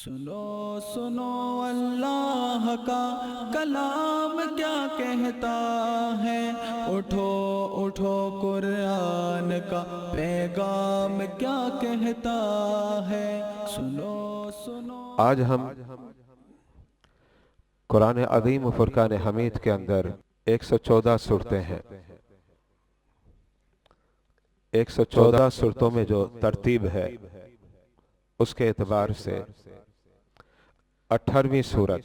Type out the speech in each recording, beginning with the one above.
سنو سنو اللہ کا کلام کیا کہتا ہے، اٹھو اٹھو قرآن کا پیغام کیا کہتا ہے، سنو سنو۔ آج ہم قرآن عظیم و فرقان حمید کے اندر 114 صورتیں ہیں۔ 114 صورتوں میں جو ترتیب ہے اس کے اعتبار سے 18ویں صورت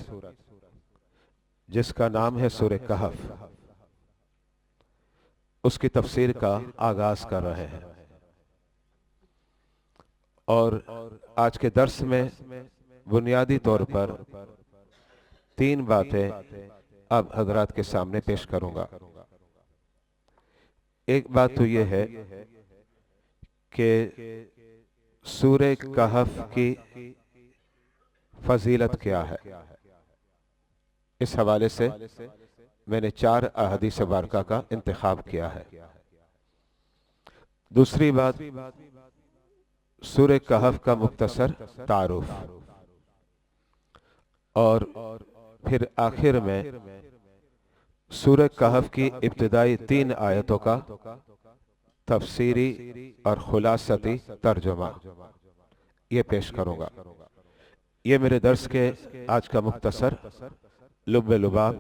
جس کا نام ہے سورہ کہف، اس کی تفسیر کا آغاز کر رہے ہیں، اور آج کے درس میں بنیادی طور پر 3 باتیں اب حضرات کے سامنے پیش کروں گا۔ ایک بات تو یہ ہے کہ سورہ کہف کی فضیلت کیا ہے، اس حوالے سے میں نے 4 احادیث مبارکہ کا انتخاب کیا ہے۔ دوسری بات، سورہ کہف کا مختصر تعارف، اور پھر آخر میں سورہ کہف کی ابتدائی 3 آیتوں کا تفسیری اور خلاصتی ترجمہ یہ پیش کروں گا۔ یہ میرے درس کے آج کا مختصر لب لباب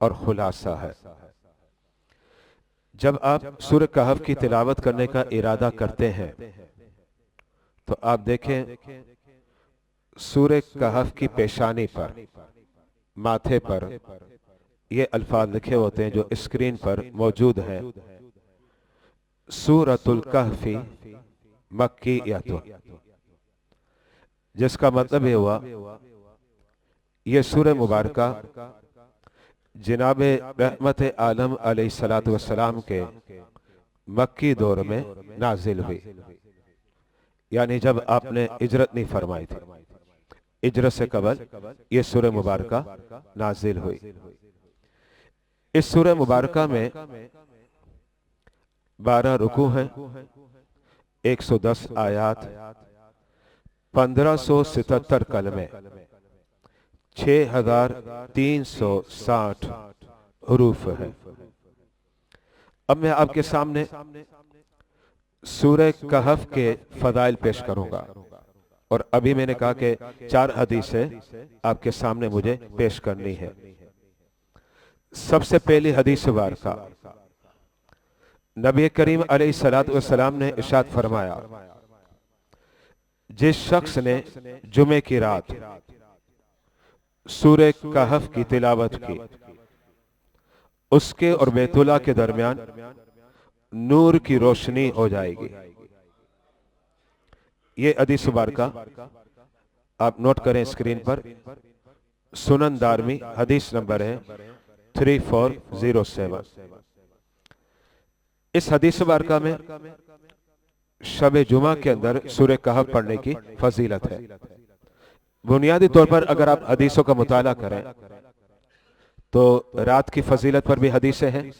اور خلاصہ ہے۔ جب آپ سورہ کہف کی تلاوت کرنے کا ارادہ کرتے ہیں تو آپ دیکھیں سورہ کہف کی پیشانی پر، ماتھے پر یہ الفاظ لکھے ہوتے ہیں جو اسکرین پر موجود ہیں: سورۃ الکہف مکیۃ، جس کا مطلب یہ ہوا یہ سورہ مبارکہ جناب رحمت عالم علیہ السلام کے مکی دور میں نازل ہوئی، یعنی جب آپ نے ہجرت نہیں فرمائی تھی، ہجرت سے قبل یہ سورہ مبارکہ نازل ہوئی۔ اس سورہ مبارکہ میں 12 رکوع ہیں، 110 آیات، 1577 کلمے، 6360 حروف ہیں۔ اب میں آپ کے سامنے سورہ کہف کے فضائل پیش کروں گا، اور ابھی میں نے کہا کہ 4 حدیثیں آپ کے سامنے مجھے پیش کرنی ہے۔ سب سے پہلی حدیث مبارکہ، نبی کریم علیہ السلام نے ارشاد فرمایا: جس شخص نے جمعے کی رات سورہ کہف کی تلاوت کی، اس کے اور بیت اللہ کے درمیان نور کی روشنی ہو جائے گی۔ یہ حدیث مبارکہ آپ نوٹ کریں اسکرین پر، سنن دارمی حدیث نمبر ہے 3407۔ اس حدیث مبارکہ میں شب جمعہ کے اندر سورہ کہف پڑھنے کی فضیلت ہے۔ بنیادی طور پر اگر آپ حدیثوں کا مطالعہ کریں تو رات کی فضیلت پر بھی حدیثیں ہیں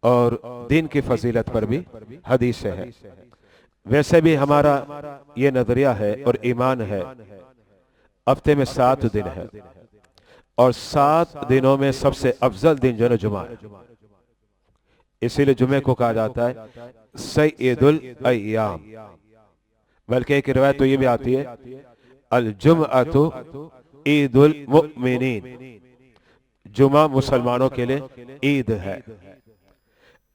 اور دن کی فضیلت پر بھی حدیثیں ہیں۔ ویسے بھی ہمارا یہ نظریہ ہے اور ایمان ہے، ہفتے میں 7 دن ہے، اور 7 دنوں میں سب سے افضل دن جو ہے جمعہ ہے، اسی لئے جمعے کو کہا جاتا ہے سید الایام، بلکہ ایک روایت تو یہ بھی آتی ہے الجمعۃ عید المؤمنین، جمعہ مسلمانوں کے لئے عید ہے۔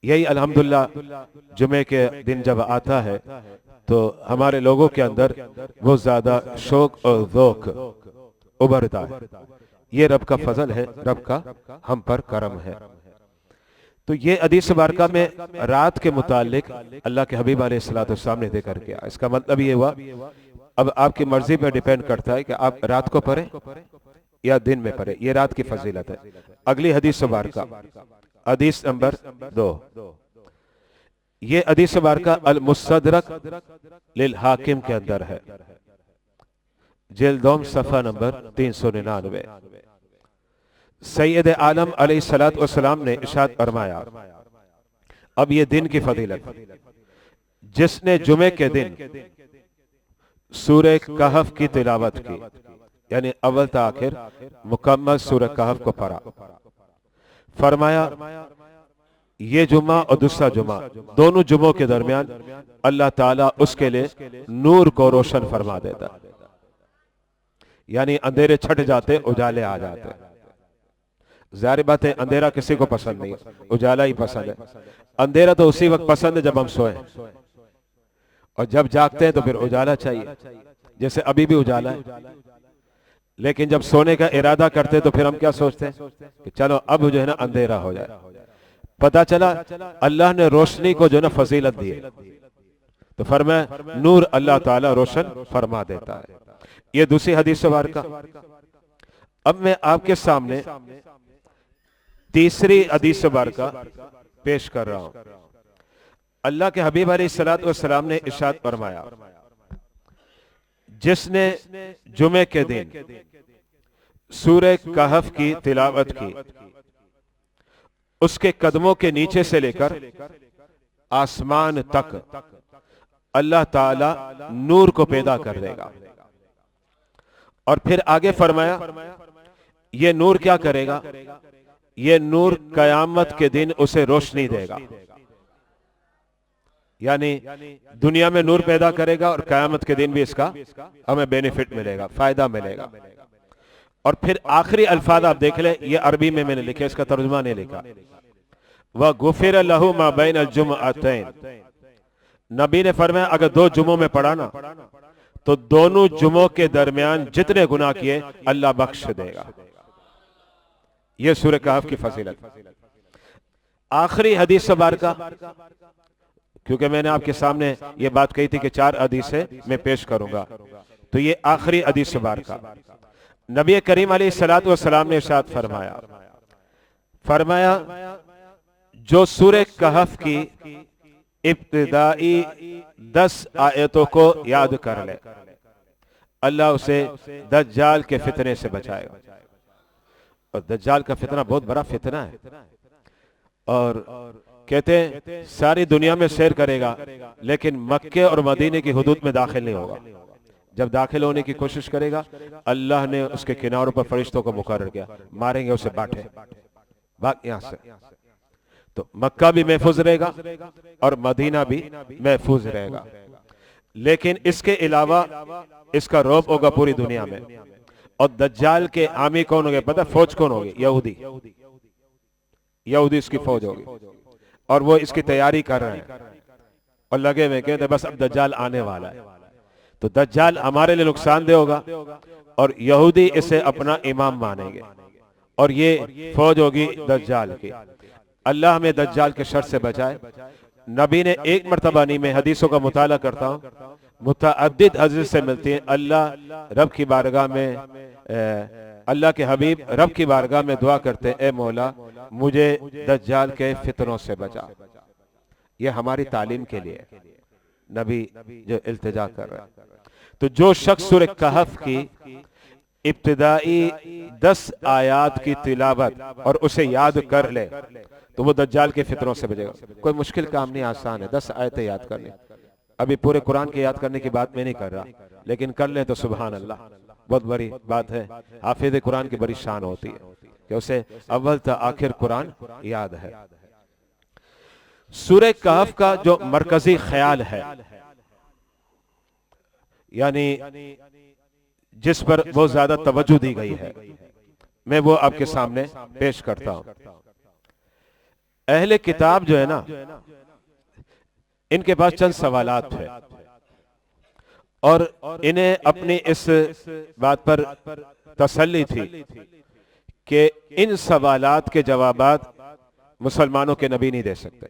یہی الحمدللہ جمعے کے دن جب آتا ہے تو ہمارے لوگوں کے اندر وہ زیادہ شوق اور ذوق ابھرتا ہے۔ یہ رب کا فضل ہے، رب کا ہم پر کرم ہے۔ تو یہ حدیث مبارکہ میں رات کے متعلق اللہ کے حبیب علیہ السلام نے ذکر کیا۔ اس کا مطلب یہ ہوا اب آپ کی مرضی پر ڈیپینڈ کرتا ہے کہ آپ رات کو پڑھیں یا دن میں پڑھیں، یہ رات کی فضیلت ہے۔ اگلی حدیث مبارکہ، حدیث نمبر 2، یہ حدیث مبارکہ المستدرک للحاکم کے اندر ہے، جلد دوم صفحہ نمبر 399۔ سید عالم علیہ السلام نے ارشاد فرمایا، اب یہ دن کی فضیلت، جس نے جمعے کے دن سورہ کہف کی تلاوت کی، یعنی اول تا آخر مکمل سورہ کہف کو پڑھا. فرمایا یہ جمعہ اور دوسرا جمعہ، دونوں جمعوں کے درمیان اللہ تعالیٰ اس کے لیے نور کو روشن فرما دیتا، یعنی اندھیرے چھٹ جاتے، اجالے آ جاتے. ظاہر بات ہے اندھیرا کسی کو پسند نہیں، اجالا ہی پسند ہے. اندھیرا تو اسی وقت پسند ہے جب ہم سوئیں، اور جب جاگتے ہیں تو پھر اجالا چاہیے. جیسے ابھی بھی اجالا ہے، لیکن جب سونے کا ارادہ کرتے تو پھر ہم کیا سوچتے ہیں کہ چلو اب جو ہے نا اندھیرا ہو جائے. پتا چلا اللہ نے روشنی کو جو ہے نا فضیلت دی ہے، تو فرمایا نور اللہ تعالی روشن فرما دیتا ہے. یہ دوسری حدیث مبارکہ. اب میں آپ کے سامنے تیسری حدیث مبارکہ پیش کر رہا ہوں. اللہ کے حبیب علیہ الصلوۃ والسلام نے ارشاد فرمایا جس نے جمعے کے دن سورہ کہف کی تلاوت کی، اس کے قدموں کے نیچے سے لے کر آسمان تک اللہ تعالی نور کو پیدا کر دے گا. اور پھر آگے فرمایا یہ نور کیا کرے گا؟ یہ نور قیامت کے دن اسے روشنی دے گا. یعنی دنیا میں نور پیدا کرے گا اور قیامت کے دن بھی اس کا ہمیں بینیفٹ ملے گا، فائدہ ملے گا. اور پھر آخری الفاظ آپ دیکھ لیں، یہ عربی میں نے لکھے، اس کا ترجمہ نہیں لکھا. وَغُفِرَ لَهُ مَا بَيْنَ الْجُمْعَتَيْنِ. نبی نے فرمایا اگر دو جمعوں میں پڑھا نا تو دونوں جمعوں کے درمیان جتنے گناہ کیے اللہ بخش دے گا. یہ سورہ کہف کی فضیلت. آخری حدیث مبارکہ، کیونکہ میں نے آپ کے سامنے یہ بات کہی تھی کہ 4 حدیثیں میں پیش کروں گا، تو یہ آخری حدیث مبارکہ. نبی کریم علیہ الصلوۃ والسلام نے ارشاد فرمایا جو سورہ کہف کی ابتدائی 10 آیتوں کو یاد کر لے اللہ اسے دجال کے فتنے سے بچائے گا. اور دجال کا فتنہ بہت بڑا فتنہ ہے، اور کہتے ہیں ساری دنیا میں سیر کرے گا لیکن مکے اور مدینے کی حدود میں داخل نہیں ہوگا. جب داخل ہونے کی کوشش کرے گا اللہ نے اس کے کناروں پر فرشتوں کو مقرر کیا، ماریں گے اسے، باٹھے بھاگ یہاں سے. تو مکہ بھی محفوظ رہے گا اور مدینہ بھی محفوظ رہے گا. لیکن اس کے علاوہ اس کا رعب ہوگا پوری دنیا میں. اور دجال کے حامی کون ہوگے پتہ؟ فوج کون ہوگی؟ یہودی اس کی فوج ہوگی، اور وہ اس کی تیاری کر رہے ہیں اور لگے ہوئے کہتے ہیں بس اب دجال آنے والا ہے. تو دجال ہمارے لیے نقصان دہ ہوگا اور یہودی اسے اپنا امام مانیں گے، اور یہ فوج ہوگی دجال کی. اللہ ہمیں دجال کے شر سے بچائے. نبی نے ایک مرتبہ نہیں، میں حدیثوں کا مطالعہ کرتا ہوں، متعدد حدیث سے ملتی ہیں. اللہ رب کی بارگاہ میں اللہ کے حبیب رب کی بارگاہ میں دعا کرتے ہیں اے مولا مجھے دجال کے فتنوں سے بچا. یہ ہماری تعلیم کے لیے نبی جو التجا کر رہے ہیں. تو جو شخص سورہ کہف کی ابتدائی 10 آیات کی تلاوت اور اسے یاد کر لے تو وہ دجال کے فتنوں سے بچے گا. کوئی مشکل کام نہیں، آسان ہے. 10 آیتیں یاد کرنے. ابھی پورے قرآن کے یاد کرنے کی بات میں نہیں کر رہا، لیکن کر لیں تو سبحان اللہ بہت بڑی بات ہے. حافظ قرآن کی بڑی شان ہوتی ہے کہ اسے اول تا آخر قرآن یاد ہے. سورہ کہف کا جو مرکزی خیال ہے، یعنی جس پر بہت زیادہ توجہ دی گئی ہے، میں وہ آپ کے سامنے پیش کرتا ہوں. اہل کتاب جو ہے نا، ان کے پاس چند سوالات ہیں اور انہیں اپنی اس بات پر تسلی تھی کہ ان سوالات کے جوابات مسلمانوں کے نبی نہیں دے سکتے.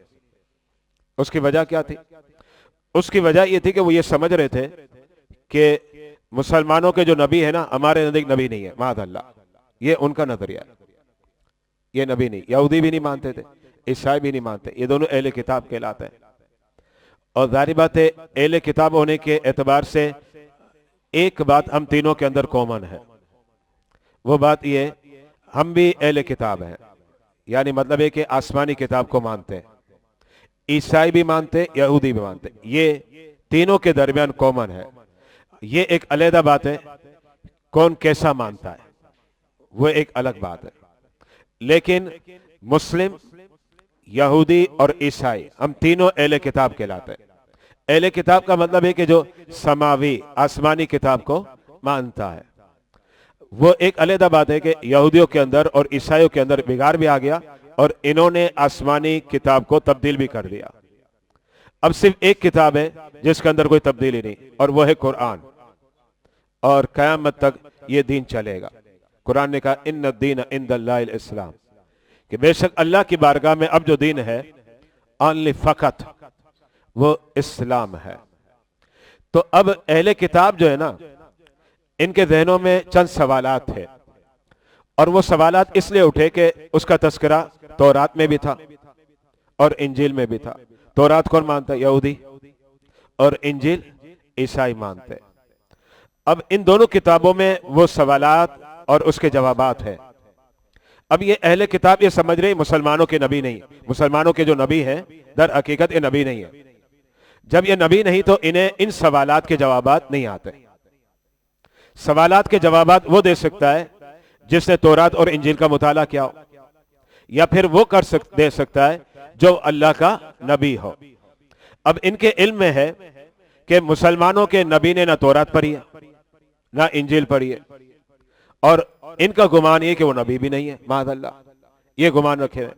اس کی وجہ کیا تھی؟ اس کی وجہ یہ تھی کہ وہ یہ سمجھ رہے تھے کہ مسلمانوں کے جو نبی ہے نا ہمارے نزدیک نبی نہیں ہے، معاذ اللہ. یہ ان کا نظریہ ہے، یہ نبی نہیں. یہودی بھی نہیں مانتے تھے، عیسائی بھی نہیں مانتے، یہ دونوں اہل کتاب کہلاتے ہیں. اور ظاہری بات ہے اہل کتاب ہونے کے اعتبار سے ایک بات ہم تینوں کے اندر کامن ہے، وہ بات یہ ہم بھی اہل کتاب ہیں. یعنی مطلب ہے کہ آسمانی کتاب کو مانتے ہیں، عیسائی بھی مانتے، یہودی بھی مانتے. یہ تینوں کے درمیان کامن ہے. یہ ایک علیحدہ بات ہے، کون کیسا مانتا ہے وہ ایک الگ بات ہے، لیکن مسلم، یہودی اور عیسائی ہم تینوں اہل کتاب کہلاتے ہیں۔ اہل کتاب کا مطلب ہے کہ جو سماوی آسمانی کتاب کو مانتا ہے۔ وہ ایک علیحدہ بات ہے کہ یہودیوں کے اندر اور عیسائیوں کے اندر بگاڑ بھی آ گیا اور انہوں نے آسمانی کتاب کو تبدیل بھی کر دیا۔ اب صرف ایک کتاب ہے جس کے اندر کوئی تبدیلی نہیں، اور وہ ہے قرآن، اور قیامت تک یہ دین چلے گا۔ قرآن نے کہا ان الدین عند اللہ الاسلام، کہ بے شک اللہ کی بارگاہ میں اب جو دین ہے only فقط وہ اسلام ہے۔ تو اب اہل کتاب جو ہے نا، ان کے ذہنوں میں چند سوالات تھے، اور وہ سوالات اس لیے اٹھے کہ اس کا تذکرہ تورات میں بھی تھا اور انجیل میں بھی تھا۔ تورات کون مانتا ہے؟ یہودی، اور انجیل عیسائی مانتے۔ اب ان دونوں کتابوں میں وہ سوالات اور اس کے جوابات ہیں۔ اب یہ اہل کتاب یہ سمجھ رہے مسلمانوں کے نبی نہیں، مسلمانوں کے جو نبی ہیں در حقیقت یہ نبی نہیں ہے۔ جب یہ نبی نہیں تو انہیں ان سوالات کے جوابات نہیں آتے۔ سوالات کے جوابات وہ دے سکتا ہے جس نے تورات اور انجیل کا مطالعہ کیا ہو، یا پھر وہ دے سکتا ہے جو اللہ کا نبی ہو۔ اب ان کے علم میں ہے کہ مسلمانوں کے نبی نے نہ تورات پڑھی ہے نہ انجیل پڑھی ہے، اور ان کا گمان یہ کہ وہ نبی بھی نہیں ہے، معاذ اللہ، یہ گمان رکھے ہوئے۔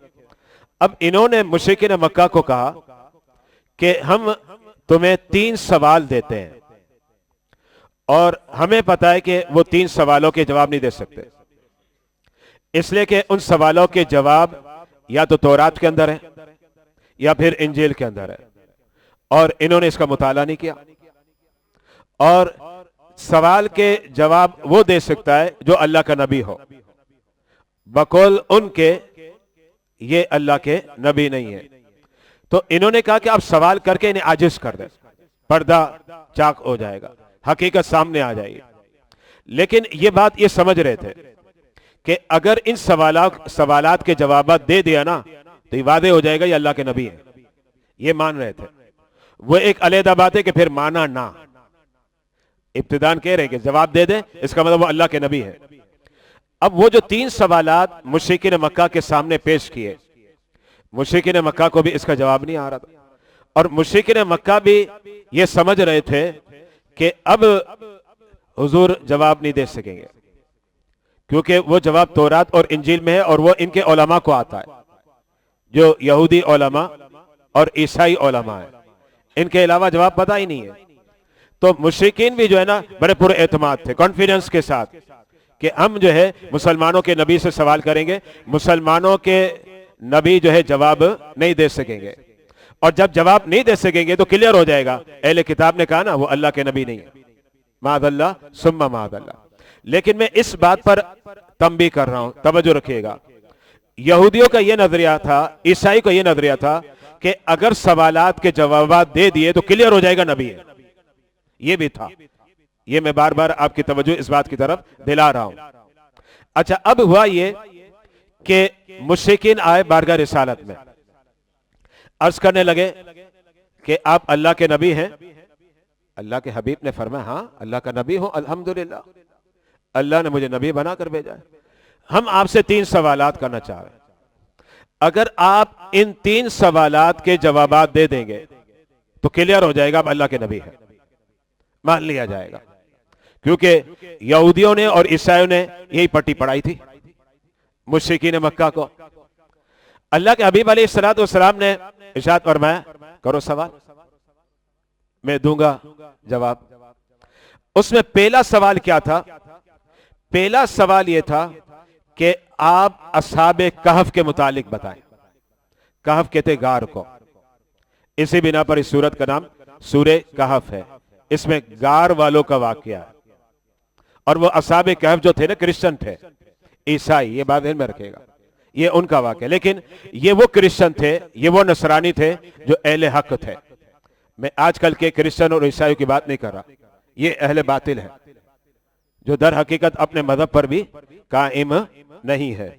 اب انہوں نے مشرکین مکہ کو کہا کہ ہم تمہیں 3 سوال دیتے ہیں، اور ہمیں پتا ہے کہ وہ 3 سوالوں کے جواب نہیں دے سکتے، اس لیے کہ ان سوالوں کے جواب یا تو تورات کے اندر ہے یا پھر انجیل کے اندر ہے، اور انہوں نے اس کا مطالعہ نہیں کیا۔ اور سوال کے جواب وہ دے سکتا ہے جو اللہ کا نبی ہو، بقول ان کے یہ اللہ کے نبی نہیں ہے۔ تو انہوں نے کہا کہ آپ سوال کر کے انہیں عاجز کر دیں، پردہ چاک ہو جائے گا، حقیقت سامنے آ جائے گی۔ لیکن یہ بات یہ سمجھ رہے تھے کہ اگر ان سوالات کے جوابات دے دیا نا تو یہ واضح ہو جائے گا یہ اللہ کے نبی ہیں، یہ مان رہے تھے۔ وہ ایک علیحدہ بات ہے کہ پھر مانا نہ، ابتدان کہہ رہے کہ جواب دے دیں اس کا مطلب وہ اللہ کے نبی ہے۔ اب وہ جو 3 سوالات مشرکین مکہ کے سامنے پیش کیے، مشرکین مکہ کو بھی اس کا جواب نہیں آ رہا تھا، اور مشرکین مکہ بھی یہ سمجھ رہے تھے کہ اب حضور جواب نہیں دے سکیں گے، کیونکہ وہ جواب تورات اور انجیل میں ہے، اور وہ ان کے علماء کو آتا ہے، جو یہودی علماء اور عیسائی علماء ہیں، ان کے علاوہ جواب پتہ ہی نہیں ہے۔ تو مشرکین بھی جو ہے نا بڑے پورے اعتماد تھے، کانفیڈنس کے ساتھ، کہ ہم جو ہے مسلمانوں کے نبی سے سوال کریں گے، مسلمانوں کے نبی جو ہے جواب نہیں دے سکیں گے، اور جب جواب نہیں دے سکیں گے تو کلیئر ہو جائے گا اہل کتاب نے کہا نا وہ اللہ کے نبی نہیں ہے، معاذ اللہ ثم معاذ اللہ۔ لیکن میں اس بات پر تنبیہ کر رہا ہوں، توجہ رکھیے گا، یہودیوں کا یہ نظریہ تھا، عیسائی کا یہ نظریہ تھا کہ اگر سوالات کے جوابات دے دیے تو کلیئر ہو جائے گا نبی ہے، یہ بھی تھا۔ یہ میں بار بار آپ کی توجہ اس بات کی طرف دلا رہا ہوں۔ اچھا، اب ہوا یہ کہ مشرکین آئے بارگاہ رسالت میں، عرض کرنے لگے کہ آپ اللہ کے نبی ہیں؟ اللہ کے حبیب نے فرمایا ہاں اللہ کا نبی ہوں، الحمدللہ، اللہ نے مجھے نبی بنا کر بھیجا ہے۔ ہم آپ سے 3 سوالات کرنا چاہ رہے ہیں، اگر آپ ان 3 سوالات کے جوابات دے دیں گے تو کلیئر ہو جائے گا آپ اللہ کے نبی ہیں، مان لیا جائے گا۔ کیونکہ یہودیوں نے اور عیسائیوں نے یہی پٹی پڑھائی تھی مشرکین مکہ کو۔ اللہ کے حبیب علیہ الصلوۃ والسلام نے ارشاد فرمایا کرو سوال، میں دوں گا جواب۔ اس میں پہلا سوال کیا تھا؟ پہلا سوال یہ تھا کہ آپ اصحاب کہف کے متعلق بتائیں۔ کہف کہتے غار کو، اسی بنا پر اس سورت کا نام سورہ کہف ہے۔ اس میں غار والوں کا واقعہ ہے، اور وہ اصحاب کہف جو تھے نا کرسچن تھے، عیسائی، یہ بات ذہن میں رکھے گا، یہ ان کا واقعہ۔ لیکن یہ وہ کرسچن تھے، یہ وہ نصرانی تھے جو اہل حق تھے۔ میں آج کل کے کرسچن اور عیسائیوں کی بات نہیں کر رہا، یہ اہل باطل ہے جو در حقیقت اپنے مذہب پر بھی قائم نہیں ہے۔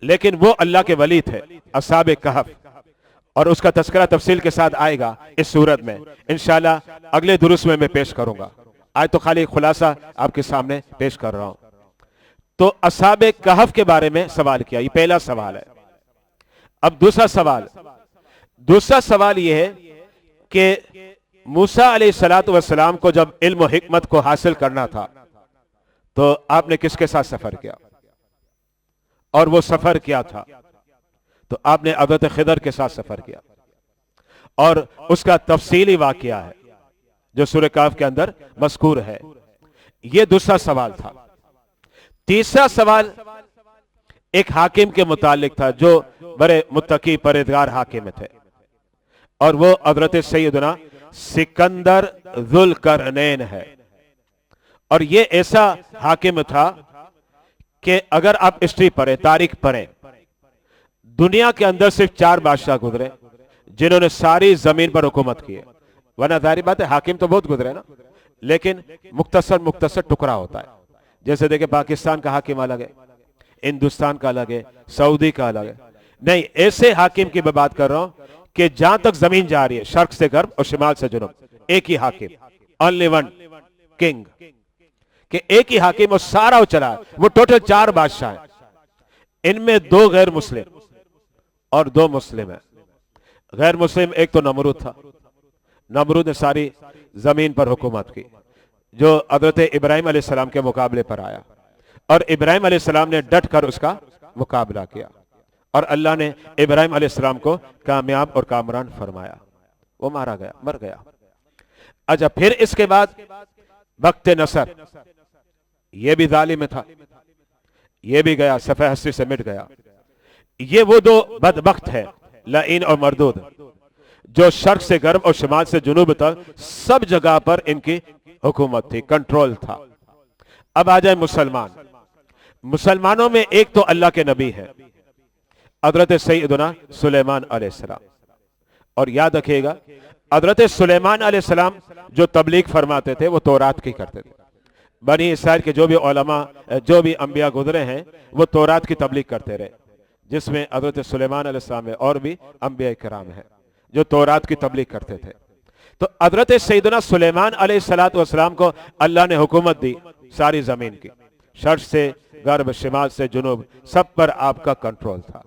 لیکن وہ اللہ کے ولی تھے، اصحاب کہف، اور اس کا تذکرہ تفصیل کے ساتھ آئے گا اس سورت میں، انشاءاللہ اگلے دروس میں پیش کروں گا۔ آج تو خالی خلاصہ آپ کے سامنے پیش کر رہا ہوں. تو اصحاب کہف کے بارے میں سوال کیا, یہ پہلا سوال ہے. اب دوسرا سوال یہ ہے کہ موسیٰ علیہ السلام کو جب علم و حکمت کو حاصل کرنا تھا تو آپ نے کس کے ساتھ سفر کیا, اور وہ سفر کیا تھا؟ تو آپ نے حضرت خضر کے ساتھ سفر کیا, اور اس کا تفصیلی واقعہ ہے جو سورہ کہف کے اندر مذکور ہے. یہ دوسرا سوال تھا. تیسرا سوال ایک حاکم کے متعلق تھا جو بڑے متقی پرہیزگار حاکم تھے, اور وہ حضرت سیدنا سکندر ذوالقرنین ہے. اور یہ ایسا حاکم تھا کہ اگر آپ ہسٹری پڑھیں, تاریخ پڑھیں, دنیا کے اندر صرف 4 بادشاہ گزرے جنہوں نے ساری زمین پر حکومت کی ہے. ورنہ ظاہری بات ہے حاکم تو بہت گزرے نا, لیکن مختصر ٹکڑا ہوتا ہے. جیسے دیکھیں پاکستان کا حاکم الگ ہے, ہندوستان کا الگ ہے, سعودی کا الگ ہے. نہیں, ایسے حاکم کی میں بات کر رہا ہوں کہ جہاں تک زمین جا رہی ہے, شرق سے غرب اور شمال سے جنوب, ایک ہی حاکم, only one king, کہ ایک ہی حاکم اور سارا وہ چلا. وہ ٹوٹل 4 بادشاہ ہیں, ان میں 2 غیر مسلم اور 2 مسلم ہیں. غیر مسلم ایک تو نمرود تھا, نمرود نے ساری زمین پر حکومت کی, جو حضرت ابراہیم علیہ السلام کے مقابلے پر آیا, اور ابراہیم علیہ السلام نے ڈٹ کر اس کا مقابلہ کیا, اور اللہ نے ابراہیم علیہ السلام کو کامیاب اور کامران فرمایا. وہ مر گیا. اچھا, پھر اس کے بعد وقت نصر, یہ بھی ظالم تھا, یہ بھی گیا, صفحہ ہستی سے مٹ گیا. یہ وہ 2 بدبخت ہیں, لعین اور مردود, جو شرق سے غرب اور شمال سے جنوب تک سب جگہ پر ان کی حکومت تھی, کنٹرول تھا. اب آ جائے مسلمانوں میں ایک تو اللہ کے نبی ہے حضرت سیدنا سلیمان علیہ السلام. اور یاد رکھیے گا, حضرت سلیمان علیہ السلام جو تبلیغ فرماتے تھے وہ تورات کی کرتے تھے. بنی اسرائیل کے جو بھی علماء, جو بھی انبیاء گزرے ہیں, وہ تورات کی تبلیغ کرتے رہے, جس میں حضرت سلیمان علیہ السلام ہے, اور بھی انبیاء کرام ہیں جو تورات کی تبلیغ کرتے تھے. تو حضرت سیدنا سلیمان علیہ السلام کو اللہ نے حکومت دی ساری زمین کی, شرق سے غرب, شمال سے جنوب, سب پر آپ کا کنٹرول تھا.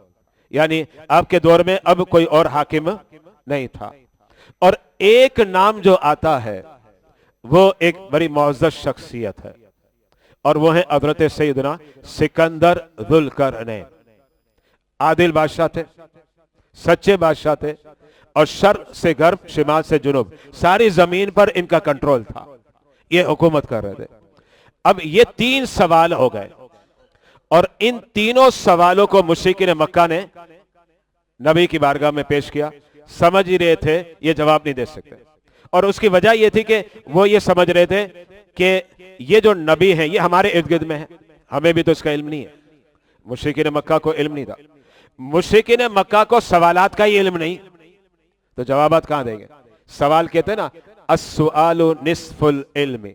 یعنی آپ کے دور میں اب کوئی اور حاکم نہیں تھا. اور ایک نام جو آتا ہے وہ ایک بڑی معزز شخصیت ہے, اور وہ ہیں حضرت سیدنا سکندر ذوالقرنین. عادل بادشاہ تھے, سچے بادشاہ تھے, اور شرق سے غرب, شمال سے جنوب, ساری زمین پر ان کا کنٹرول تھا, یہ حکومت کر رہے تھے. اب یہ 3 سوال ہو گئے, اور ان تینوں سوالوں کو مشرکین مکہ نے نبی کی بارگاہ میں پیش کیا. سمجھ ہی رہے تھے یہ جواب نہیں دے سکتے, اور اس کی وجہ یہ تھی کہ وہ یہ سمجھ رہے تھے کہ یہ جو نبی ہیں یہ ہمارے ارد گرد میں ہیں, ہمیں بھی تو اس کا علم نہیں ہے. مشرکین مکہ کو علم نہیں تھا, مشرکین مکہ کو سوالات کا ہی علم نہیں, تو جوابات کہاں دیں گے؟ سوال کہتے ہیں نا, السؤال نصف العلم,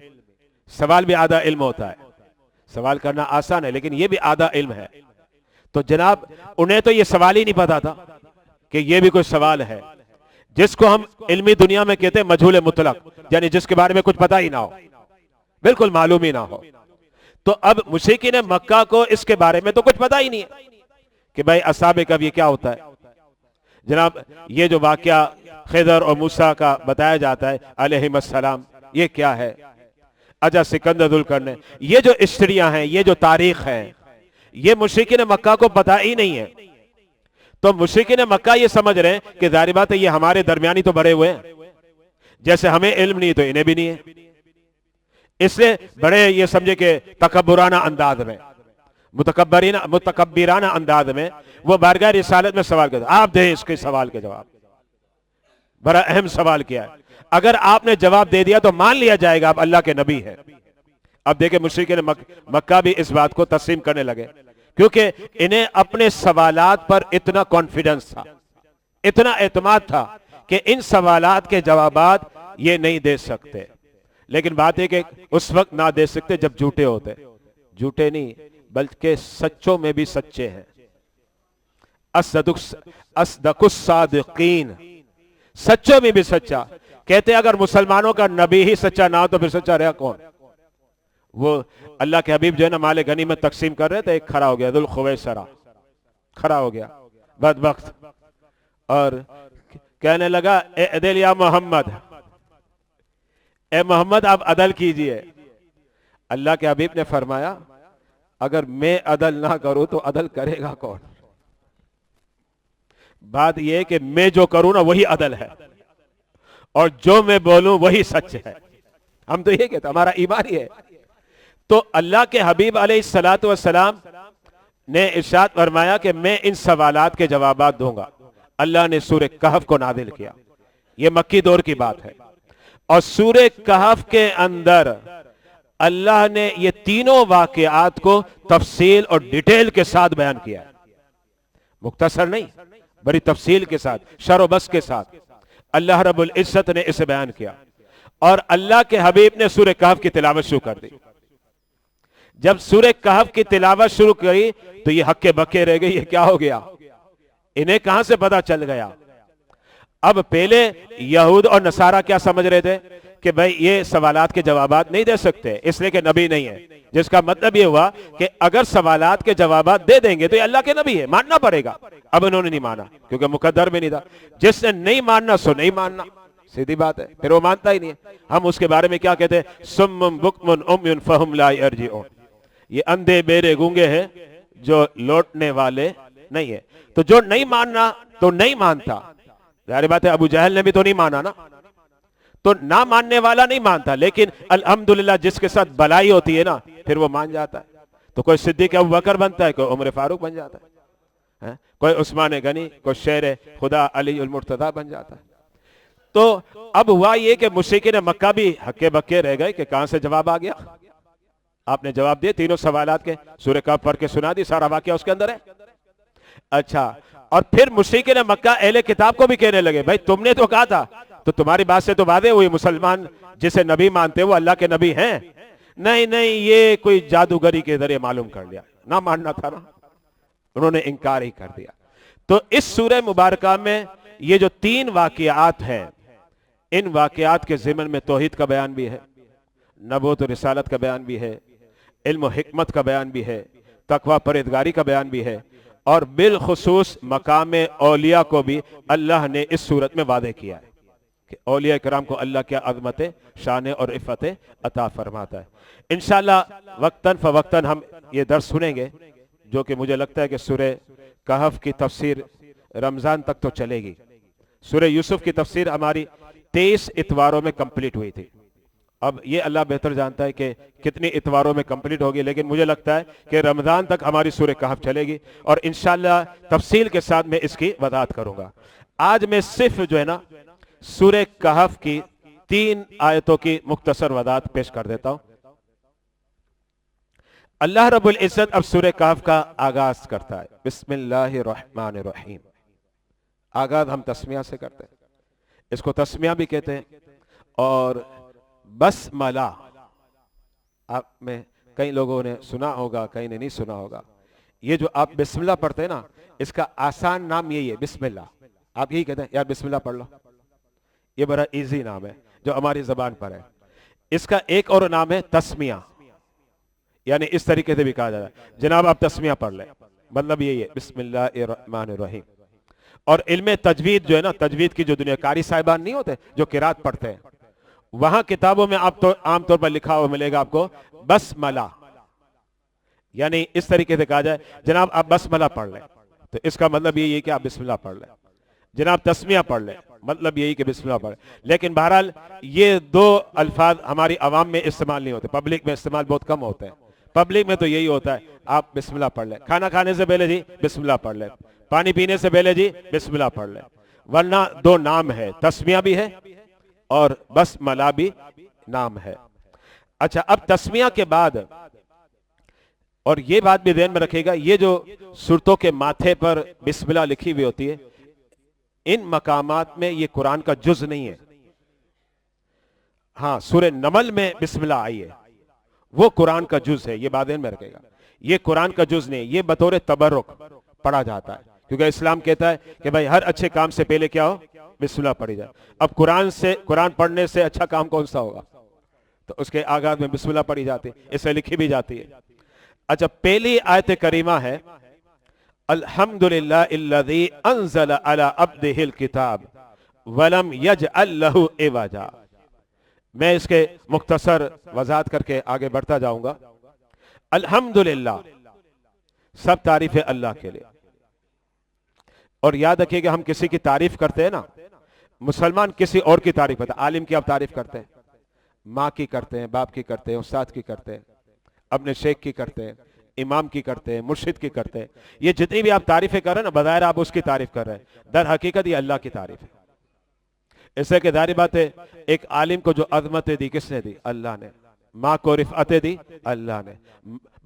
سوال بھی آدھا علم ہوتا ہے. سوال کرنا آسان ہے لیکن یہ بھی آدھا علم ہے. تو جناب انہیں تو یہ سوال ہی نہیں پتا تھا کہ یہ بھی کوئی سوال ہے, جس کو ہم علمی دنیا میں کہتے ہیں مجہول مطلق, یعنی جس کے بارے میں کچھ پتا ہی نہ ہو, بالکل معلوم ہی نہ ہو. تو اب مشرکین مکہ کو اس کے بارے میں تو کچھ پتا ہی نہیں ہے کہ بھائی اصحاب کہف یہ کیا ہوتا ہے. جناب یہ جو واقعہ خضر اور موسیٰ کا بتایا جاتا ہے علیہم السلام, یہ کیا ہے؟ اجا سکندر ذوالقرنین, یہ جو ہسٹریاں ہیں, یہ جو تاریخ ہے, یہ مشرکین مکہ کو پتا ہی نہیں ہے. تو مشرکین مکہ یہ سمجھ رہے ہیں کہ ظاہر بات ہے یہ ہمارے درمیانی تو بڑے ہوئے ہیں, جیسے ہمیں علم نہیں تو انہیں بھی نہیں ہے. اس لیے بڑے یہ سمجھے کہ تکبرانہ انداز میں, متکبرانہ انداز میں وہ بارگاہ رسالت میں سوال کرتے, آپ دیں اس کے سوال کے جواب. بڑا اہم سوال کیا ہے, اگر آپ نے جواب دے دیا تو مان لیا جائے گا آپ اللہ کے نبی ہیں. اب دیکھیں مشرکین مکہ بھی اس بات کو تسلیم کرنے لگے, کیونکہ انہیں اپنے سوالات پر اتنا کانفیڈنس تھا, اتنا اعتماد تھا کہ ان سوالات کے جوابات یہ نہیں دے سکتے. لیکن بات ہے کہ اس وقت نہ دے سکتے جب جھوٹے ہوتے, جھوٹے نہیں بلکہ سچوں میں بھی سچے ہیں. اصدق الصادقین, سچوں میں بھی سچا, کہتے اگر مسلمانوں کا نبی ہی سچا نہ ہو تو پھر سچا رہا کون؟ وہ اللہ کے حبیب جو ہے نا مال غنیمت تقسیم کر رہے تھے، ایک کھڑا ہو گیا ذوالخویسرہ، کھڑا ہو گیا بدبخت، اور کہنے لگا اعدل یا محمد، اے محمد آپ عدل کیجئے۔ اللہ کے حبیب نے فرمایا اگر میں عدل نہ کروں تو عدل کرے گا کون؟ بات یہ ہے کہ میں جو کروں نا وہی عدل ہے، اور جو میں بولوں وہی سچ ہے۔ ہم تو یہ کہتے ہیں، ہمارا ایمان ہی ہے۔ تو اللہ کے حبیب علیہ الصلوۃ والسلام نے ارشاد فرمایا کہ میں ان سوالات کے جوابات دوں گا۔ اللہ نے سورہ کہف کو نازل کیا، یہ مکی دور کی بات ہے، اور سورہ کہف کے اندر اللہ نے یہ تینوں واقعات کو تفصیل اور ڈیٹیل کے ساتھ بیان کیا ہے، مختصر نہیں، بڑی تفصیل کے ساتھ، شر و بس کے ساتھ اللہ رب العزت نے اسے بیان کیا، اور اللہ کے حبیب نے سورہ کہف کی تلاوت شروع کر دی۔ جب سورہ کہف کی تلاوت شروع کری تو یہ ہکے بکے رہ گئے، یہ کیا ہو گیا؟ انہیں کہاں سے پتہ چل گیا؟ اب پہلے یہود اور نصارہ کیا سمجھ رہے تھے کہ بھائی یہ سوالات کے جوابات نہیں دے سکتے اس لیے کہ نبی نہیں ہے، جس کا مطلب یہ ہوا کہ اگر سوالات کے جوابات دے دیں گے تو یہ اللہ کے نبی ہے، ماننا پڑے گا۔ اب انہوں نے نہیں مانا کیونکہ مقدر میں نہیں تھا، جس نے نہیں ماننا سو نہیں ماننا، سیدھی بات ہے، پھر وہ مانتا ہی نہیں ہے۔ ہم اس کے بارے میں کیا کہتے ہیں؟ سم بکم عمی فہم لا یرجعون، یہ اندھے بیرے گونگے ہیں جو لوٹنے والے نہیں ہے۔ تو جو نہیں ماننا تو نہیں مانتا، ظاہر بات ہے ابو جہل نے بھی تو نہیں مانا نا، تو نہ ماننے والا نہیں مانتا، لیکن الحمدللہ جس کے ساتھ بلائی ہوتی ہے نا پھر وہ مان جاتا ہے۔ تو کوئی صدیق ابو بکر بنتا ہے، کوئی عمر فاروق بن جاتا ہے، کوئی عثمان غنی، کوئی شیر خدا علی المرتضی بن جاتا ہے۔ تو اب ہوا یہ کہ مشرکین مکہ بھی ہکے بکے رہ گئے کہ کہاں سے جواب آ گیا۔ آپ نے جواب دیے تینوں سوالات کے، سورہ کہف پڑھ کے سنا دی، سارا واقعہ اس کے اندر ہے۔ اچھا، اور پھر مشرکین مکہ اہل کتاب کو بھی کہنے لگے بھائی تم نے تو کہا تھا، تو تمہاری بات سے تو واضح ہوئی مسلمان جسے نبی مانتے وہ اللہ کے نبی ہیں۔ نہیں نہیں، یہ کوئی جادوگری کے ذریعے معلوم کر لیا، نہ ماننا تھا نا، انہوں نے انکار ہی کر دیا۔ تو اس سورہ مبارکہ میں یہ جو تین واقعات ہیں، ان واقعات کے ضمن میں توحید کا بیان بھی ہے، نبوت و رسالت کا بیان بھی ہے، علم و حکمت کا بیان بھی ہے، تقوی پرہیزگاری کا بیان بھی ہے، اور بالخصوص مقام اولیاء کو بھی اللہ نے اس صورت میں واضح کیا ہے کہ اولیاء کرام کو اللہ کیا عظمت شان اور عفت عطا فرماتا ہے۔ انشاءاللہ وقتاً فوقتاً ہم یہ درس سنیں گے، جو کہ مجھے لگتا ہے کہ سورہ کہف کی تفسیر رمضان تک تو چلے گی۔ سورہ یوسف کی تفسیر ہماری 23 اتواروں میں کمپلیٹ ہوئی تھی، اب یہ اللہ بہتر جانتا ہے کہ کتنی اتواروں میں کمپلیٹ ہوگی، لیکن مجھے لگتا ہے کہ رمضان تک ہماری سورہ کہف چلے گی، اور انشاءاللہ تفصیل کے ساتھ میں اس کی وضاحت کروں گا۔ آج میں صرف جو ہے نا سورہ کہف کی 3 آیتوں کی مختصر وضاحت پیش کر دیتا ہوں۔ اللہ رب العزت اب سورہ کہف کا آغاز کرتا ہے، بسم اللہ الرحمن الرحیم۔ آغاز ہم تسمیہ سے کرتے ہیں، اس کو تسمیہ بھی کہتے ہیں، اور بسملہ آپ میں کئی لوگوں نے سنا ہوگا، کئی نے نہیں سنا ہوگا۔ یہ جو آپ بسم اللہ پڑھتے ہیں نا، اس کا آسان نام یہی ہے، بسم اللہ۔ آپ یہی کہتے ہیں یار بسم اللہ پڑھ لو، یہ بڑا ایزی نام ہے جو ہماری زبان پر ہے۔ اس کا ایک اور نام ہے تسمیہ، یعنی اس طریقے سے بھی کہا جاتا ہے جناب آپ تسمیہ پڑھ لیں، مطلب یہی ہے بسم اللہ الرحمن الرحیم۔ اور علم تجوید جو ہے نا، تجوید کی جو دنیا کاری صاحبان نہیں ہوتے جو قرات پڑھتے ہیں، وہاں کتابوں میں آپ تو عام طور پر لکھا ہوا ملے گا آپ کو بسملہ، یعنی اس طریقے سے کہا جائے جناب آپ بسملہ پڑھ لیں، تو اس کا مطلب یہی ہے کہ آپ بسم اللہ پڑھ لیں۔ جناب تسمیہ پڑھ لیں، مطلب یہی کہ بسم اللہ پڑھ لیں۔ لیکن بہرحال یہ دو الفاظ ہماری عوام میں استعمال نہیں ہوتے، پبلک میں استعمال بہت کم ہوتے ہیں۔ پبلک میں تو یہی ہوتا ہے آپ بسم اللہ پڑھ لیں، کھانا کھانے سے پہلے جی بسم اللہ پڑھ لیں، پانی پینے سے پہلے جی بسم اللہ پڑھ لیں، ورنہ دو نام ہے، تسمیہ بھی ہے اور بسملہ بھی نام ہے۔ اچھا، اب تسمیہ کے بعد، اور یہ بات بھی ذہن میں رکھے گا، یہ جو سورتوں کے ماتھے پر بسم اللہ لکھی ہوئی ہوتی ہے، ان مقامات میں یہ قرآن کا جز نہیں ہے۔ ہاں، سورہ نمل میں بسم اللہ آئی ہے، وہ قرآن کا جز ہے، یہ بات ذہن میں رکھے گا، یہ قرآن کا جز نہیں، یہ بطور تبرک پڑھا جاتا ہے، کیونکہ اسلام کہتا ہے کہ بھائی ہر اچھے کام سے پہلے کیا ہو، بسم اللہ پڑھی جائے. اب قرآن پڑھنے سے اچھا کام کون سا ہوگا؟ تو اس کے آغاز میں بسم اللہ پڑھی جاتی ہے, اسے لکھی بھی جاتی ہے. اچھا, پہلی آیت کریمہ ہے الحمدللہ الذی انزل علی عبدہ الکتاب ولم یجعل لہ عوجا. میں اس کے مختصر وضاحت کر کے آگے بڑھتا جاؤں گا. الحمدللہ, سب تعریف ہے اللہ کے لیے. اور یاد رکھیے کہ ہم کسی کی تعریف کرتے ہیں نا, مسلمان کسی اور کی تعریف کرتے ہیں. عالم کی آپ تعریف کرتے ہیں, ماں کی کرتے ہیں, باپ کی کرتے ہیں, استاد کی کرتے ہیں, اپنے شیخ کی کرتے ہیں, امام کی کرتے ہیں, مرشد کی کرتے ہیں. یہ جتنی بھی آپ تعریفیں کر رہے ہیں نا, بظاہر آپ اس کی تعریف کر رہے ہیں, در حقیقت یہ اللہ کی تعریف ہے. اس لیے کہ ظاہر بات ہے, ایک عالم کو جو عظمتیں دی کس نے دی؟ اللہ نے. ماں کو رفعتیں دی اللہ نے.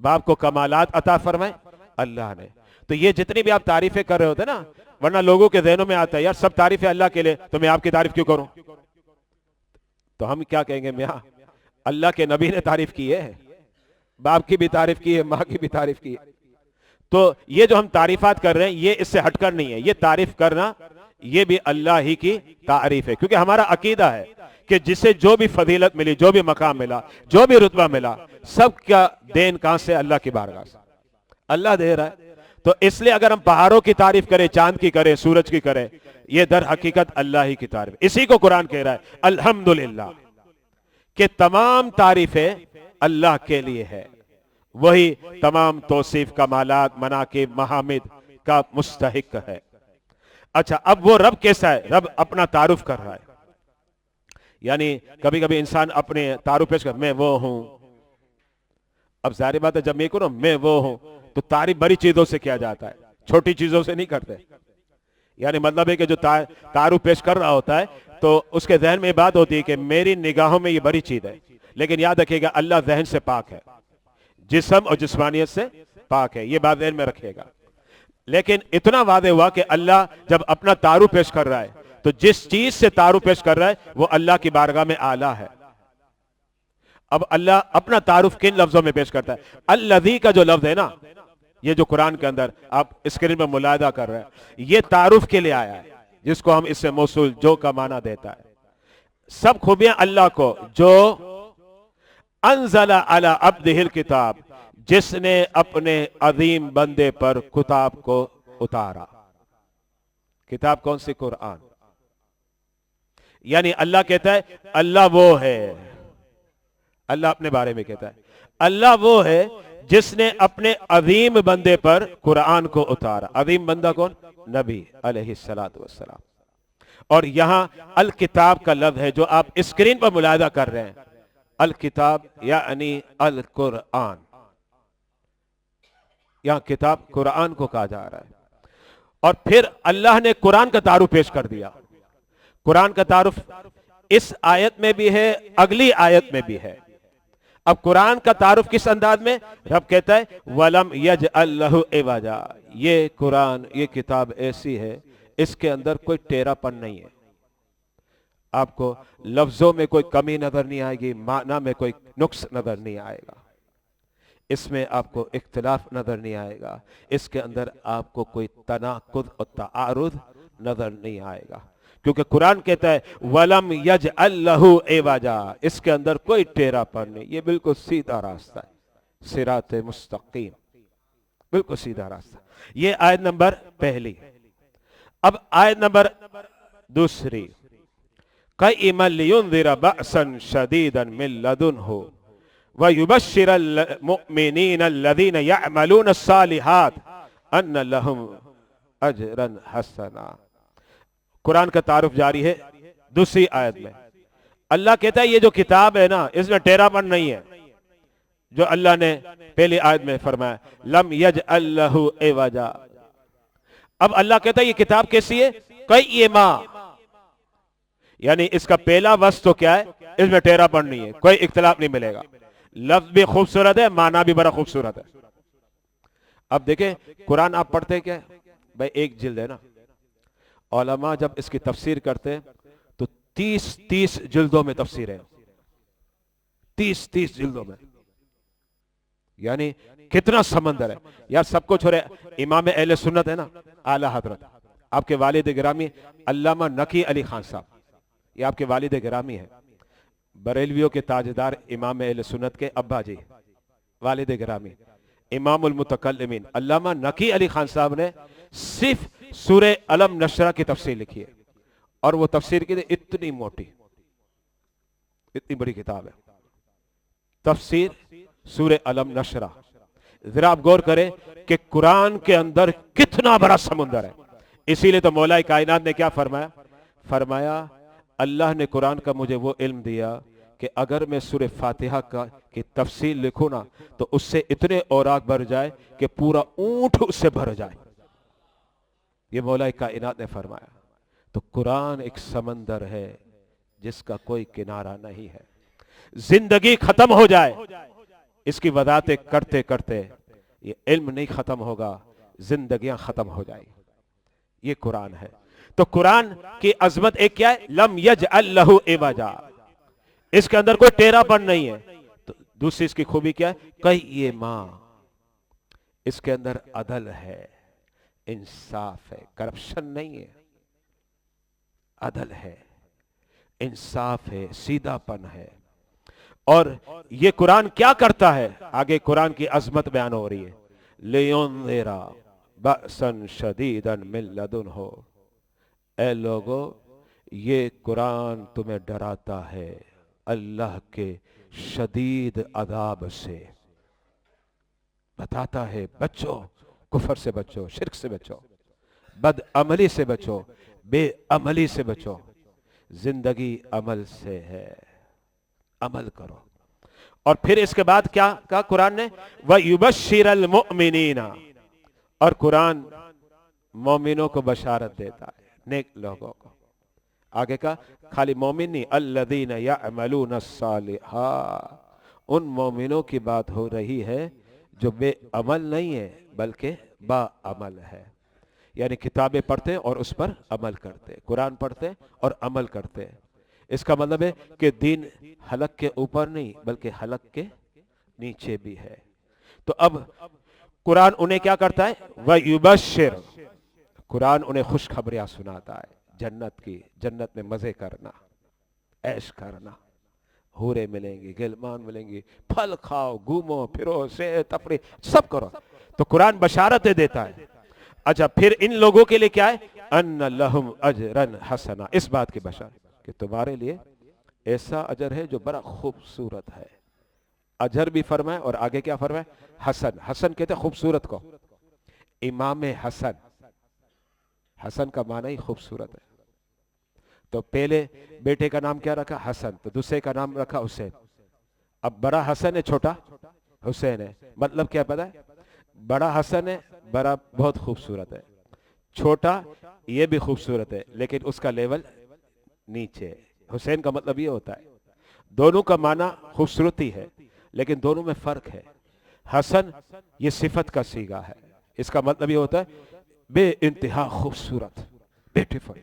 باپ کو کمالات عطا فرمائے اللہ نے. تو یہ جتنی بھی آپ تعریفیں کر رہے ہوتے ہیں نا, ورنہ لوگوں کے ذہنوں میں آتا ہے یار سب تعریفیں اللہ کے لیے, تو میں آپ کی تعریف کیوں کروں؟ تو ہم کیا کہیں گے, میاں اللہ کے نبی نے تعریف کی ہے, باپ کی بھی تعریف کی ہے, ماں کی بھی تعریف کی ہے. تو یہ جو ہم تعریفات کر رہے ہیں یہ اس سے ہٹ کر نہیں ہے. یہ تعریف کرنا یہ بھی اللہ ہی کی تعریف ہے, کیونکہ ہمارا عقیدہ ہے کہ جسے جو بھی فضیلت ملی, جو بھی مقام ملا, جو بھی رتبہ ملا, سب کا دین کہاں سے؟ اللہ کی بارگاہ سے. اللہ دے رہا ہے. تو اس لیے اگر ہم پہاڑوں کی تعریف کریں, چاند کی کریں, سورج کی کریں, یہ در حقیقت اللہ ہی کی تعریف. اسی کو قرآن کہہ رہا ہے الحمدللہ, کہ تمام تعریفیں اللہ کے لیے ہے, وہی تمام توصیف, کمالات, مناقب, محامد کا مستحق ہے. اچھا, اب وہ رب کیسا ہے؟ رب اپنا تعارف کر رہا ہے. یعنی کبھی کبھی انسان اپنے تعارف پیش کر, میں وہ ہوں. اب ظاہر بات ہے جب میں کروں میں وہ ہوں تو تعریف بڑی چیزوں سے کیا جاتا ہے, چھوٹی چیزوں سے نہیں کرتے. یعنی مطلب ہے کہ جو تعارف پیش کر رہا ہوتا ہے تو اس کے ذہن میں یہ بات ہوتی ہے کہ میری نگاہوں میں یہ بڑی چیز ہے. لیکن یاد رکھیے گا اللہ ذہن سے پاک ہے, جسم اور جسمانیت سے پاک ہے, یہ بات ذہن میں رکھیے گا. لیکن اتنا واضح ہوا کہ اللہ جب اپنا تعارف پیش کر رہا ہے تو جس چیز سے تعارف پیش کر رہا ہے وہ اللہ کی بارگاہ میں اعلیٰ ہے. اب اللہ اپنا تعارف کن لفظوں میں پیش کرتا ہے؟ الذی کا جو لفظ ہے نا, یہ جو قرآن کے اندر آپ اسکرین میں ملاحظہ کر رہے ہیں, یہ تعارف کے لیے آیا ہے, جس کو ہم اس سے موصول جو کا معنی دیتا ہے. سب خوبیاں اللہ کو جو انزل علی عبدہ الکتاب, جس نے اپنے عظیم بندے پر کتاب کو اتارا. کتاب کون سی؟ قرآن. یعنی اللہ کہتا ہے اللہ وہ ہے, اللہ اپنے بارے میں کہتا ہے اللہ وہ ہے جس نے اپنے عظیم بندے پر قرآن کو اتارا. عظیم بندہ کون؟ نبی علیہ الصلوۃ والسلام. اور یہاں الکتاب کا لفظ ہے جو آپ اسکرین پر ملاحظہ کر رہے ہیں, الکتاب یعنی القرآن. یہاں کتاب قرآن کو کہا جا رہا ہے. اور پھر اللہ نے قرآن کا تعارف پیش کر دیا. قرآن کا تعارف اس آیت میں بھی ہے, اگلی آیت میں بھی ہے. اب قرآن کا تعارف کس انداز میں؟ رب کہتا ہے وَلَمْ يَجْعَلْ لَهُ عِوَجًا, یہ قرآن, یہ کتاب ایسی ہے اس کے اندر کوئی ٹیڑھا پن نہیں ہے. آپ کو لفظوں میں کوئی کمی نظر نہیں آئے گی, معنی میں کوئی نقص نظر نہیں آئے گا, اس میں آپ کو اختلاف نظر نہیں آئے گا, اس کے اندر آپ کو کوئی تناقض اور تعارض نظر نہیں آئے گا, کیونکہ قرآن کہتا ہے وَلَمْ يَجْعَلْ لَهُ عِوَجًا, اس کے اندر کوئی ٹیڑھا پن نہیں. یہ بالکل سیدھا راستہ ہے, صراط مستقیم, بالکل سیدھا راستہ. یہ آیت نمبر پہلی. اب آیت نمبر دوسری, قَيِّمًا لِيُنذِرَ بَأْسًا شَدِيدًا مِّن لَّدُنْهُ وَيُبَشِّرَ الْمُؤْمِنِينَ الَّذِينَ يَعْمَلُونَ الصَّالِحَاتِ أَنَّ لَهُمْ أَجْرًا حَسَنًا. قرآن کا تعارف جاری ہے دوسری آیت میں. اللہ کہتا ہے یہ جو کتاب ہے نا اس میں ٹیڑھا پن نہیں ہے, جو اللہ نے پہلی آیت میں فرمایا لم یجعل لہ عوجا. اب اللہ کہتا ہے یہ کتاب کیسی ہے؟ قیمہ, یعنی اس کا پہلا وصف تو کیا ہے؟ اس میں ٹیڑھا پن نہیں ہے, کوئی اختلاف نہیں ملے گا. لفظ بھی خوبصورت ہے, معنی بھی بڑا خوبصورت ہے. اب دیکھیں قرآن آپ پڑھتے کیا ہے بھائی, ایک جلد ہے نا, علماء جب اس کی تفسیر کرتے ہیں تو 30 جلدوں میں تفسیر ہے, 30 جلدوں میں. یعنی کتنا سمندر ہے یار. سب کو چھوڑے, امام اہل سنت ہے نا, اعلی حضرت آپ کے والد گرامی علامہ نقی علی خان صاحب، یہ آپ کے والد گرامی ہیں، بریلویوں کے تاجدار امام اہل سنت کے ابا جی، والد گرامی امام المتکلمین علامہ نقی علی خان صاحب نے صرف سورہ علم نشرہ کی تفسیر لکھی ہے، اور وہ تفسیر کی اتنی موٹی، اتنی بڑی کتاب ہے تفسیر سورہ علم نشرہ۔ ذرا آپ غور کریں کہ قرآن کے اندر کتنا بڑا سمندر ہے۔ اسی لیے تو مولا کائنات نے کیا فرمایا؟ فرمایا اللہ نے قرآن کا مجھے وہ علم دیا کہ اگر میں سورہ فاتحہ کی تفسیر لکھوں نا تو اس سے اتنے اوراق بھر جائے کہ پورا اونٹ اس سے بھر جائے، یہ مولا کائنات نے فرمایا۔ تو قرآن ایک سمندر ہے جس کا کوئی کنارہ نہیں ہے۔ زندگی ختم ہو جائے اس کی وضاحتیں کرتے کرتے یہ علم نہیں ختم ہوگا، زندگیاں ختم ہو جائیں، یہ قرآن ہے۔ تو قرآن کی عظمت ایک کیا ہے؟ لم یجعل لہ عوجا، اس کے اندر کوئی ٹیڑھا پن نہیں ہے۔ تو دوسری اس کی خوبی کیا ہے؟ قیما، اس کے اندر عدل ہے، انصاف ہے، کرپشن نہیں ہے، عدل ہے، انصاف ہے، سیدھا پن ہے۔ اور یہ قرآن کیا کرتا ہے؟ آگے قرآن کی عظمت بیان ہو رہی ہے، لِيُنذِرَ بَأْسًا شَدِيدًا مِّن لَدُنْهُ، اے لوگو یہ قرآن تمہیں ڈراتا ہے اللہ کے شدید عذاب سے، بتاتا ہے بچو، کفر سے بچو، شرک سے بچو، بد عملی سے بچو، بے عملی سے بچو، زندگی عمل سے ہے، عمل کرو۔ اور پھر اس کے بعد کیا کہا قرآن نے؟ وَيُبَشِّرَ الْمُؤْمِنِينَ، اور قرآن مومنوں کو بشارت دیتا ہے، نیک لوگوں کو۔ آگے کا خالی مومن نہیں، الذین یعملون الصالحات، ان مومنوں کی بات ہو رہی ہے جو بے عمل نہیں ہے بلکہ با عمل ہے، یعنی کتابیں پڑھتے اور اس پر عمل کرتے، قرآن پڑھتے اور عمل کرتے۔ اس کا مطلب ہے کہ دین حلق کے اوپر نہیں بلکہ حلق کے نیچے بھی ہے۔ تو اب قرآن انہیں کیا کرتا ہے؟ وَيُبَشِّرُ، قرآن انہیں خوشخبریاں سناتا ہے جنت کی، جنت میں مزے کرنا، عیش کرنا، حوریں ملیں گی، غلمان ملیں گی، پھل کھاؤ، گھومو پھرو، سیر تفریح سب کرو۔ تو قرآن بشارتیں دیتا ہے۔ اچھا پھر ان لوگوں کے لیے کیا ہے؟ ان لہم اجرا حسنا، اس بات کی بشارت کہ تمہارے لیے ایسا اجر ہے جو بڑا خوبصورت ہے۔ اجر بھی فرمائے اور آگے کیا فرمائے؟ حسن، حسن کہتے ہیں خوبصورت کو۔ امام حسن، حسن کا معنی ہی خوبصورت ہے۔ تو پہلے بیٹے کا نام کیا رکھا؟ حسن، تو دوسرے کا نام رکھا حسین۔ اب بڑا حسن ہے، چھوٹا حسین ہے، مطلب کیا پتا ہے؟ بڑا حسن ہے، بڑا بہت خوبصورت ہے، چھوٹا یہ بھی خوبصورت ہے لیکن اس کا لیول نیچے ہے۔ حسین کا مطلب یہ ہوتا ہے دونوں کا معنی خوبصورتی ہے لیکن دونوں میں فرق ہے۔ حسن یہ صفت کا صیغہ ہے، اس کا مطلب یہ ہوتا ہے بے انتہا خوبصورت، بیوٹیفل۔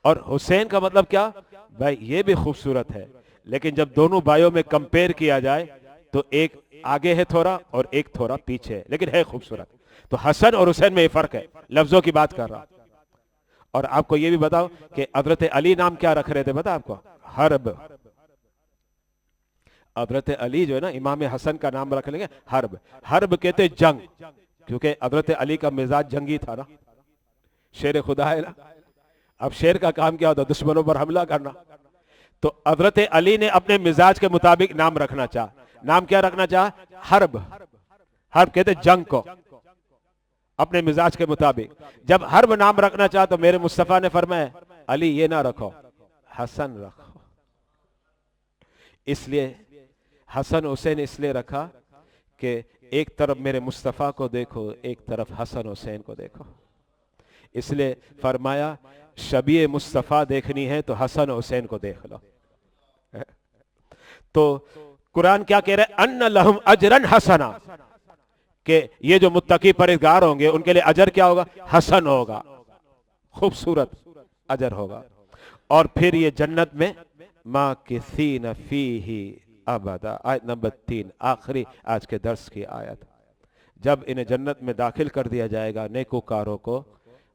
اور حسین کا مطلب کیا؟ بھائی یہ بھی خوبصورت ہے لیکن جب دونوں بھائیوں میں کمپیر کیا جائے تو ایک آگے ہے تھوڑا اور ایک تھوڑا پیچھے ہے لیکن ہے خوبصورت۔ تو حسن اور حسین میں یہ فرق ہے، لفظوں کی بات کر رہا۔ اور آپ کو یہ بھی بتاؤ کہ حضرت علی نام کیا رکھ رہے تھے پتا آپ کو؟ حرب۔ حضرت علی جو ہے نا امام حسن کا نام رکھ لیں گے حرب۔ حرب کہتے جنگ، کیونکہ حضرت علی کا مزاج جنگی تھا نا، شیر خدا ہے نا۔ اب شیر کا کام کیا ہوتا؟ دشمنوں پر حملہ کرنا۔ تو حضرت علی نے اپنے مزاج کے مطابق نام رکھنا چاہا۔ نام کیا رکھنا چاہا؟ حرب۔ حرب کہتے جنگ کو، اپنے مزاج کے مطابق۔ جب حرب نام رکھنا چاہا تو میرے مصطفیٰ نے فرمایا علی یہ نہ رکھو، حسن رکھو۔ اس لیے حسن حسین اس لیے رکھا کہ ایک طرف میرے مصطفیٰ کو دیکھو، ایک طرف حسن حسین کو دیکھو۔ اس لیے فرمایا شبیہ مصطفیٰ دیکھنی ہے تو حسن حسین کو دیکھ لو۔ تو قرآن کیا کہہ رہا ہے؟ ان لہم اجرا حسنا، کہ یہ جو متقی پرہیزگار ہوں گے ان کے لیے اجر کیا ہوگا؟ حسن ہوگا، خوبصورت اجر ہوگا۔ اور پھر یہ جنت میں ماکثین فیہ ابدا، آیت نمبر 3 آخری آج کے درس کی آیت۔ جب انہیں جنت میں داخل کر دیا جائے گا نیکوکاروں کو،